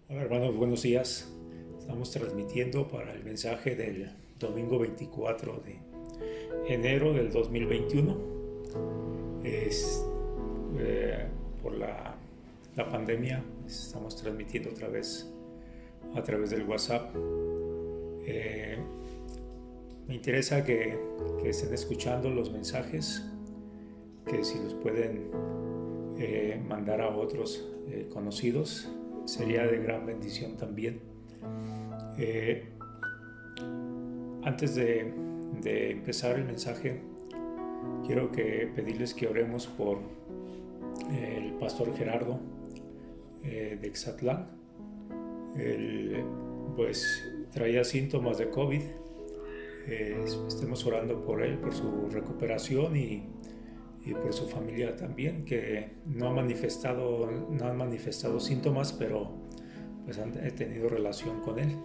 Hola hermanos, buenos días. Estamos transmitiendo para el mensaje del domingo 24 de enero del 2021. Es, por la pandemia estamos transmitiendo otra vez a través del WhatsApp. Me interesa que estén escuchando los mensajes, que si los pueden mandar a otros conocidos, sería de gran bendición también. Antes de empezar el mensaje, quiero pedirles que oremos por el pastor Gerardo de Ixatlán. Él pues traía síntomas de COVID. Estemos orando por él, por su recuperación y por su familia también, que no han manifestado síntomas, pero pues han tenido relación con él.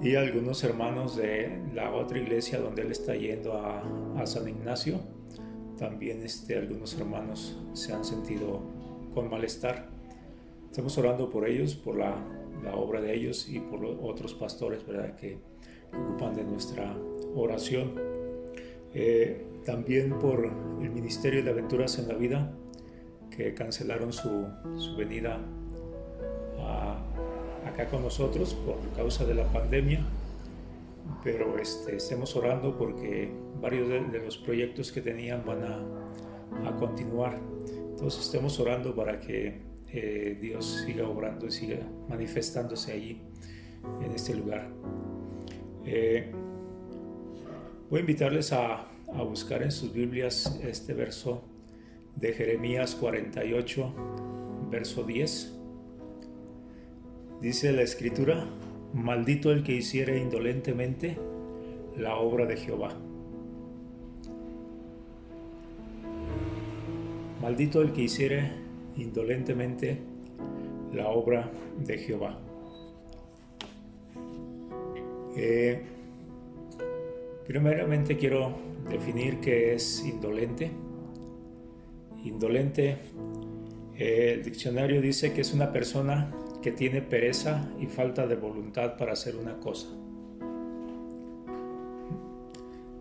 Y algunos hermanos de la otra iglesia donde él está yendo a San Ignacio, también algunos hermanos se han sentido con malestar. Estamos orando por ellos, por la obra de ellos y por los otros pastores, ¿verdad?, que ocupan de nuestra oración. También por el Ministerio de Aventuras en la Vida, que cancelaron su venida acá con nosotros por causa de la pandemia, pero estemos orando porque varios de los proyectos que tenían van a continuar. Entonces estemos orando para que Dios siga obrando y siga manifestándose allí en este lugar. Voy a invitarles a buscar en sus Biblias este verso de Jeremías 48, verso 10. Dice la Escritura: maldito el que hiciere indolentemente la obra de Jehová. Maldito el que hiciere indolentemente la obra de Jehová. Primeramente quiero definir qué es indolente. Indolente, el diccionario dice que es una persona que tiene pereza y falta de voluntad para hacer una cosa.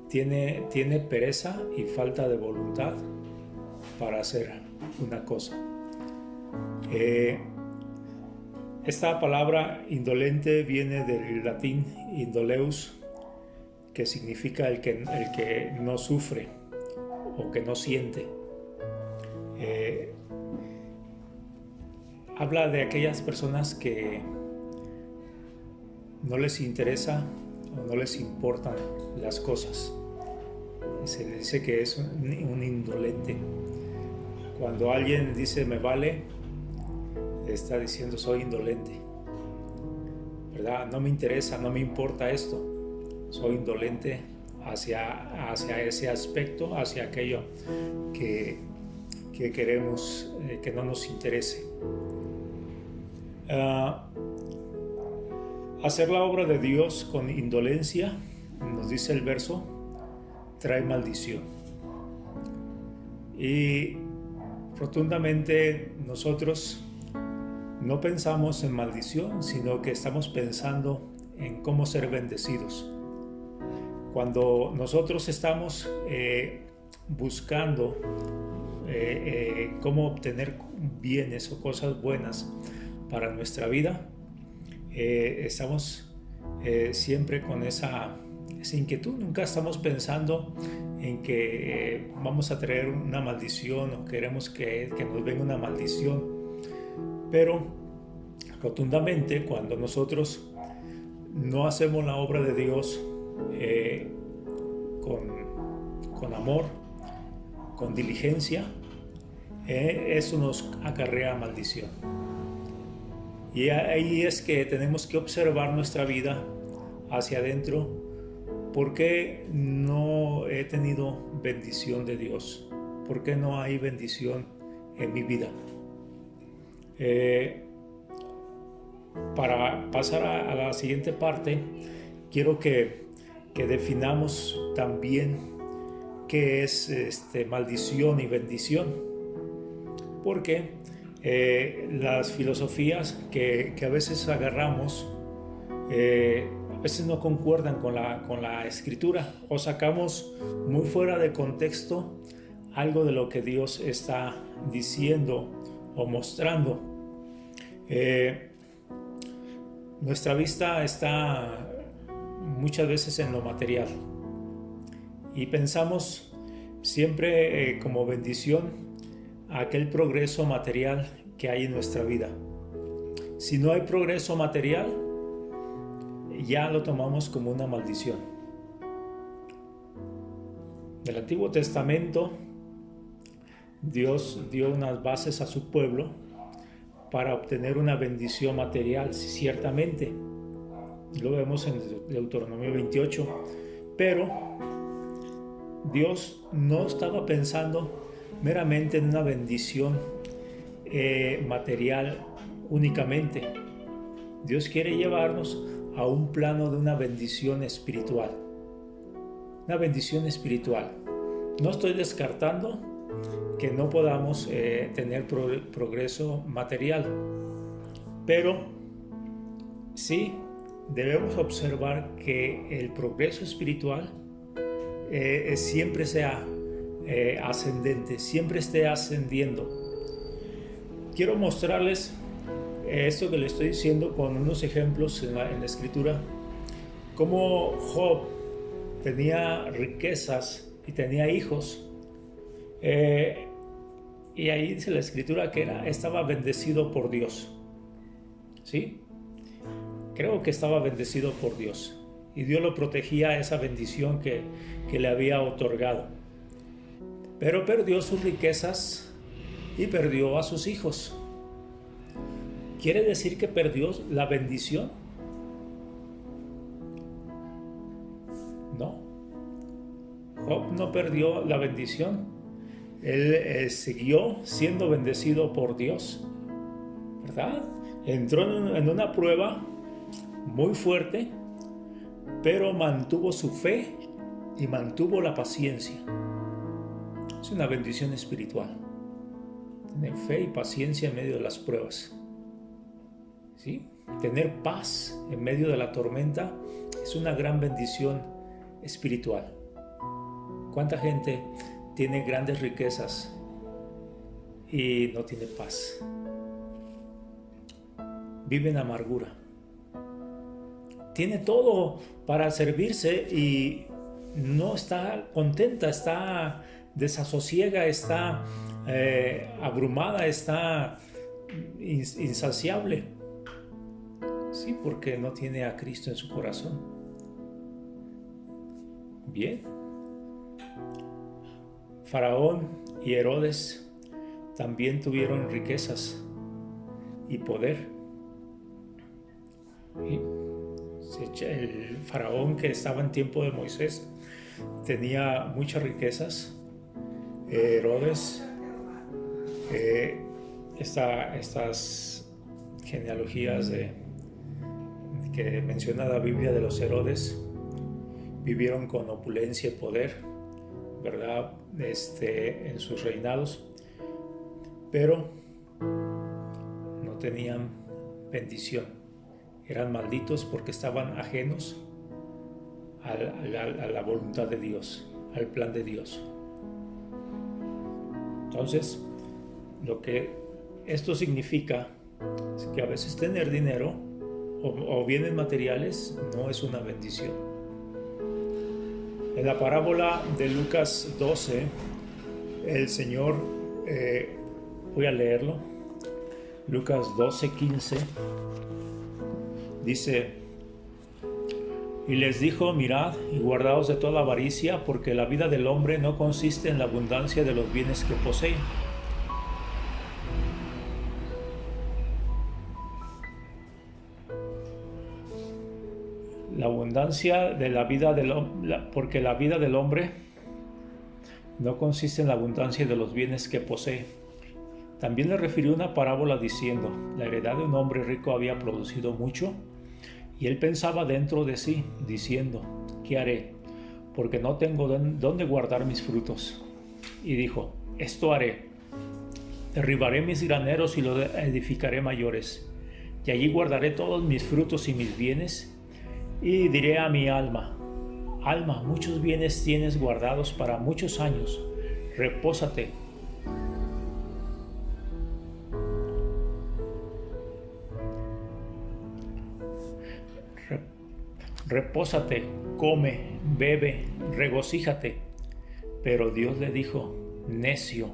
Tiene pereza y falta de voluntad para hacer una cosa. Esta palabra indolente viene del latín indoleus, que significa el que no sufre o que no siente. Habla de aquellas personas que no les interesa o no les importan las cosas. Se le dice que es un indolente. Cuando alguien dice me vale, está diciendo soy indolente, ¿verdad? No me interesa, no me importa esto. Soy indolente hacia ese aspecto, hacia aquello que queremos que no nos interese. Hacer la obra de Dios con indolencia, nos dice el verso, trae maldición. Y rotundamente nosotros no pensamos en maldición, sino que estamos pensando en cómo ser bendecidos. Cuando nosotros estamos buscando cómo obtener bienes o cosas buenas para nuestra vida, estamos siempre con esa inquietud. Nunca estamos pensando en que vamos a traer una maldición o queremos que nos venga una maldición. Pero rotundamente, cuando nosotros no hacemos la obra de Dios con amor, con diligencia, eso nos acarrea maldición. Y ahí es que tenemos que observar nuestra vida hacia adentro. ¿Por qué no he tenido bendición de Dios? ¿Por qué no hay bendición en mi vida? Para pasar a la siguiente parte, quiero que definamos también qué es maldición y bendición, porque las filosofías que a veces agarramos, a veces no concuerdan con la escritura, o sacamos muy fuera de contexto algo de lo que Dios está diciendo o mostrando. Nuestra vista está muchas veces en lo material y pensamos siempre como bendición aquel progreso material que hay en nuestra vida. Si no hay progreso material, ya lo tomamos como una maldición. Del Antiguo Testamento, Dios dio unas bases a su pueblo para obtener una bendición material, ciertamente. Lo vemos en Deuteronomio 28. Pero Dios no estaba pensando meramente en una bendición material únicamente. Dios quiere llevarnos a un plano de una bendición espiritual. Una bendición espiritual. No estoy descartando que no podamos tener progreso material, pero sí debemos observar que el progreso espiritual siempre sea ascendente, siempre esté ascendiendo. Quiero mostrarles esto que les estoy diciendo con unos ejemplos en la escritura, cómo Job tenía riquezas y tenía hijos. Y ahí dice la escritura que estaba bendecido por Dios. ¿Sí? Creo que estaba bendecido por Dios. Y Dios lo protegía esa bendición que le había otorgado. Pero perdió sus riquezas y perdió a sus hijos. ¿Quiere decir que perdió la bendición? No. Job no perdió la bendición. Él siguió siendo bendecido por Dios, ¿verdad? Entró en una prueba muy fuerte, pero mantuvo su fe y mantuvo la paciencia. Es una bendición espiritual. Tener fe y paciencia en medio de las pruebas. ¿Sí? Tener paz en medio de la tormenta es una gran bendición espiritual. ¿Cuánta gente tiene grandes riquezas y no tiene paz? Vive en amargura. Tiene todo para servirse y no está contenta, está desasosiega, está abrumada, está insaciable. Sí, porque no tiene a Cristo en su corazón. Bien. Faraón y Herodes también tuvieron riquezas y poder. El faraón que estaba en tiempo de Moisés tenía muchas riquezas. Herodes, estas genealogías que menciona la Biblia de los Herodes vivieron con opulencia y poder, ¿verdad? En sus reinados, pero no tenían bendición. Eran malditos porque estaban ajenos a la voluntad de Dios, al plan de Dios. Entonces, lo que esto significa es que a veces tener dinero o bienes materiales no es una bendición. En la parábola de Lucas 12, el Señor, voy a leerlo, Lucas 12:15, dice: y les dijo, mirad y guardaos de toda avaricia, porque la vida del hombre no consiste en la abundancia de los bienes que posee. La abundancia de la vida del hombre, porque la vida del hombre no consiste en la abundancia de los bienes que posee. También le refirió una parábola diciendo: la heredad de un hombre rico había producido mucho, y él pensaba dentro de sí, diciendo: ¿qué haré? Porque no tengo dónde guardar mis frutos. Y dijo: esto haré, Derribaré mis graneros y los edificaré mayores, y allí guardaré todos mis frutos y mis bienes, y diré a mi alma: alma, muchos bienes tienes guardados para muchos años, repósate. Repósate, come, bebe, regocíjate. Pero Dios le dijo: necio,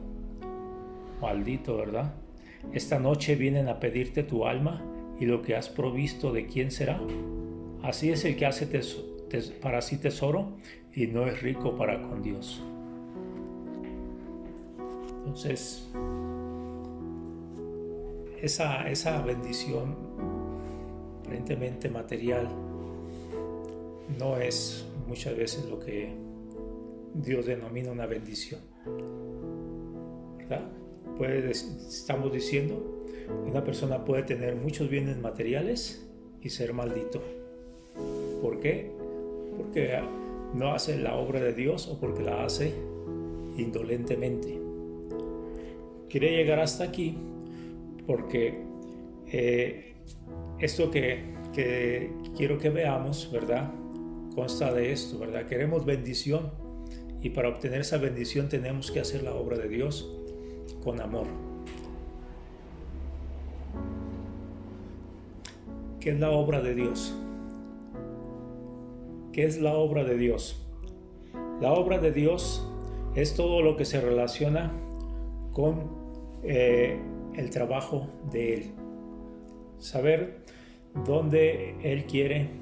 maldito, ¿verdad? Esta noche vienen a pedirte tu alma, y lo que has provisto, ¿de quién será? Así es el que hace para sí tesoro y no es rico para con Dios. Entonces, esa bendición aparentemente material no es muchas veces lo que Dios denomina una bendición, ¿verdad? Estamos diciendo que una persona puede tener muchos bienes materiales y ser maldito. ¿Por qué? Porque no hace la obra de Dios o porque la hace indolentemente. Quiere llegar hasta aquí porque esto que quiero que veamos, ¿verdad?, consta de esto, ¿verdad? Queremos bendición, y para obtener esa bendición tenemos que hacer la obra de Dios con amor. ¿Qué es la obra de Dios? ¿Qué es la obra de Dios? La obra de Dios es todo lo que se relaciona con el trabajo de Él. Saber dónde Él quiere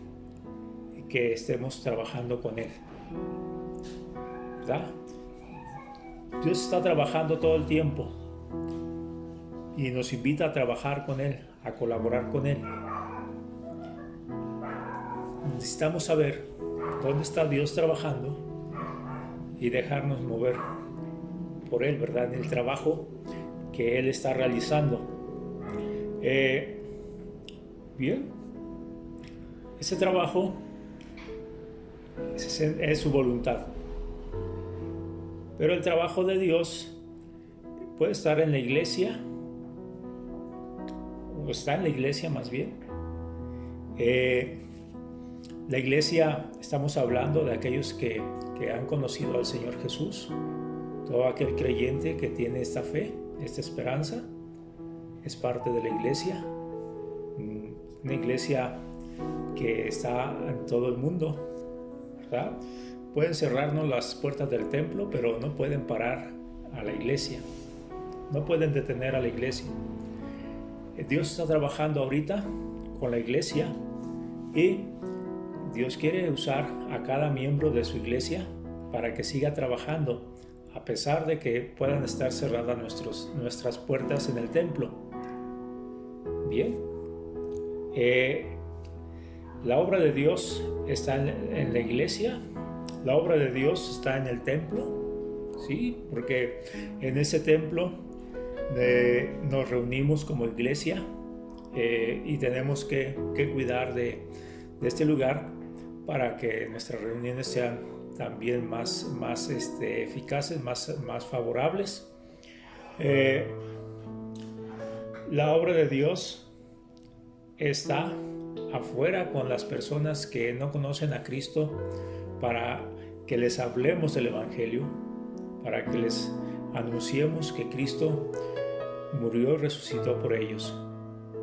que estemos trabajando con Él, ¿verdad? Dios está trabajando todo el tiempo y nos invita a trabajar con Él, a colaborar con Él. Necesitamos saber dónde está Dios trabajando y dejarnos mover por Él, ¿verdad?, en el trabajo que Él está realizando. Bien, ese trabajo es su voluntad. Pero el trabajo de Dios puede estar en la iglesia, o está en la iglesia más bien. La iglesia, estamos hablando de aquellos que han conocido al Señor Jesús. Todo aquel creyente que tiene esta fe, esta esperanza, es parte de la iglesia. Una iglesia que está en todo el mundo, ¿verdad? Pueden cerrarnos las puertas del templo, pero no pueden parar a la iglesia. No pueden detener a la iglesia. Dios está trabajando ahorita con la iglesia y Dios quiere usar a cada miembro de su iglesia para que siga trabajando, a pesar de que puedan estar cerradas nuestras puertas en el templo. Bien. La obra de Dios está en la iglesia. La obra de Dios está en el templo, ¿sí? Porque en ese templo nos reunimos como iglesia y tenemos que cuidar de este lugar para que nuestras reuniones sean también más eficaces, más favorables. La obra de Dios está afuera con las personas que no conocen a Cristo, para que les hablemos del Evangelio, para que les anunciemos que Cristo murió y resucitó por ellos,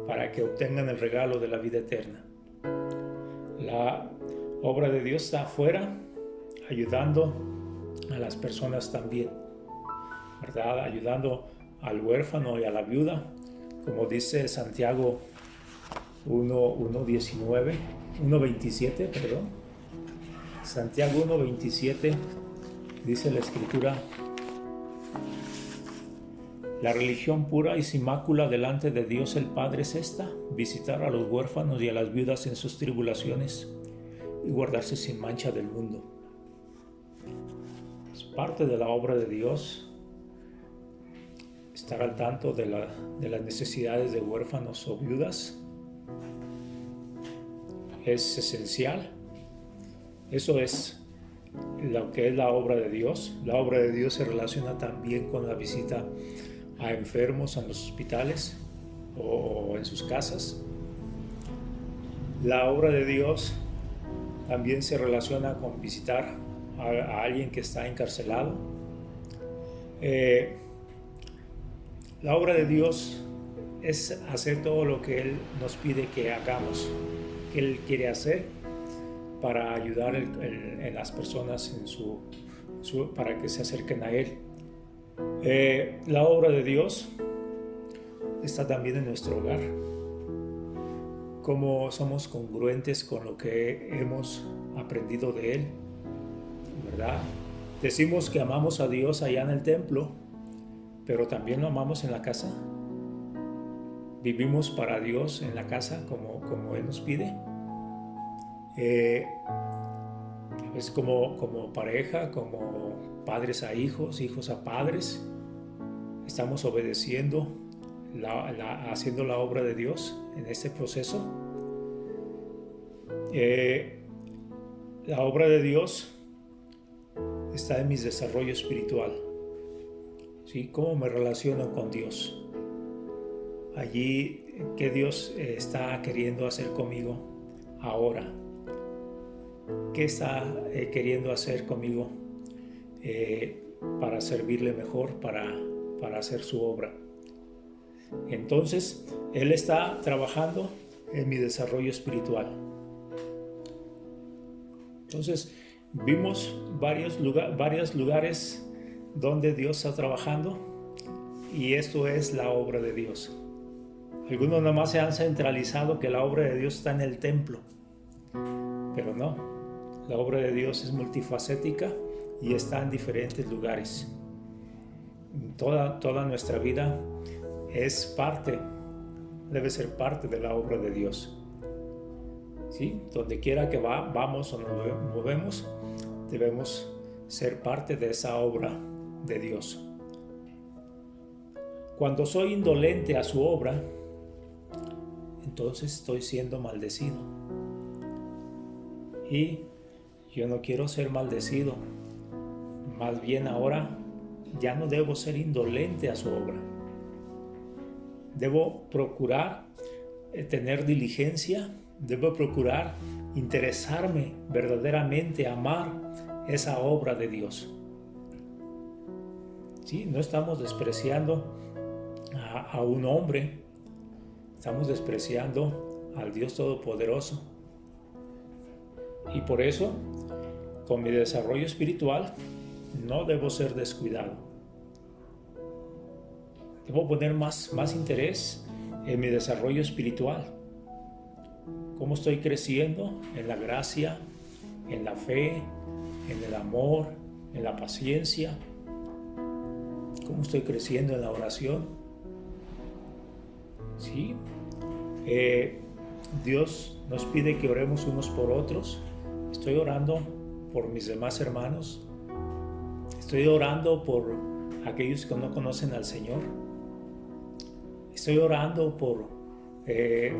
para que obtengan el regalo de la vida eterna. La obra de Dios está afuera, ayudando a las personas también, ¿verdad? Ayudando al huérfano y a la viuda, como dice Santiago 1:27, perdón. Santiago 1:27 dice la Escritura: la religión pura y sin mácula delante de Dios el Padre es esta: visitar a los huérfanos y a las viudas en sus tribulaciones y guardarse sin mancha del mundo. Es parte de la obra de Dios estar al tanto de las necesidades de huérfanos o viudas. Es esencial. Eso es lo que es la obra de Dios. La obra de Dios se relaciona también con la visita a enfermos en los hospitales o en sus casas. La obra de Dios también se relaciona con visitar a alguien que está encarcelado. La obra de Dios es hacer todo lo que Él nos pide que hagamos, que Él quiere hacer para ayudar en las personas para que se acerquen a Él. La obra de Dios está también en nuestro hogar. Cómo somos congruentes con lo que hemos aprendido de Él, ¿verdad? Decimos que amamos a Dios allá en el templo, pero también lo amamos en la casa. Vivimos para Dios en la casa como Él nos pide. Es como pareja, como padres a hijos, hijos a padres. Estamos obedeciendo, haciendo la obra de Dios en este proceso. La obra de Dios está en mi desarrollo espiritual. ¿Sí? ¿Cómo me relaciono con Dios? Allí, ¿qué Dios está queriendo hacer conmigo ahora? ¿Qué está queriendo hacer conmigo para servirle mejor, para hacer su obra? Entonces, Él está trabajando en mi desarrollo espiritual. Entonces, vimos varios lugares donde Dios está trabajando, y esto es la obra de Dios. Algunos nomás se han centralizado que la obra de Dios está en el templo, pero no. La obra de Dios es multifacética y está en diferentes lugares. Toda nuestra vida debe ser parte de la obra de Dios. ¿Sí? Donde quiera que vamos o nos movemos, debemos ser parte de esa obra de Dios. Cuando soy indolente a su obra, entonces estoy siendo maldecido. Y yo no quiero ser maldecido. Más bien ahora ya no debo ser indolente a su obra. Debo procurar tener diligencia, debo procurar interesarme verdaderamente, amar esa obra de Dios. ¿Sí? No estamos despreciando a un hombre, estamos despreciando al Dios Todopoderoso. Y por eso, con mi desarrollo espiritual, no debo ser descuidado. Debo poner más interés en mi desarrollo espiritual. Cómo estoy creciendo en la gracia, en la fe, en el amor, en la paciencia. Cómo estoy creciendo en la oración. ¿Sí? Dios nos pide que oremos unos por otros. Estoy orando por mis demás hermanos. Estoy orando por aquellos que no conocen al Señor. Estoy orando por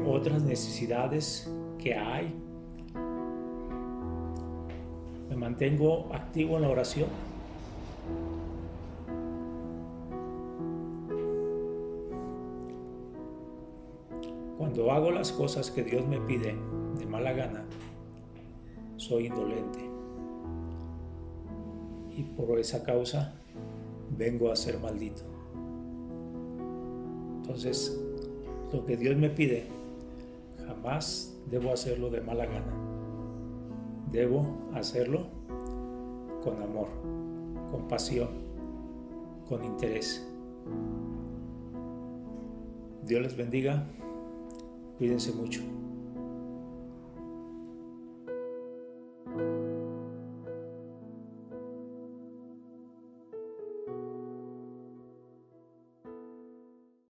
otras necesidades que hay. Me mantengo activo en la oración. Cuando hago las cosas que Dios me pide de mala gana, soy indolente. Y por esa causa vengo a ser maldito. Entonces, lo que Dios me pide, jamás debo hacerlo de mala gana. Debo hacerlo con amor, con pasión, con interés. Dios les bendiga. Cuídense mucho.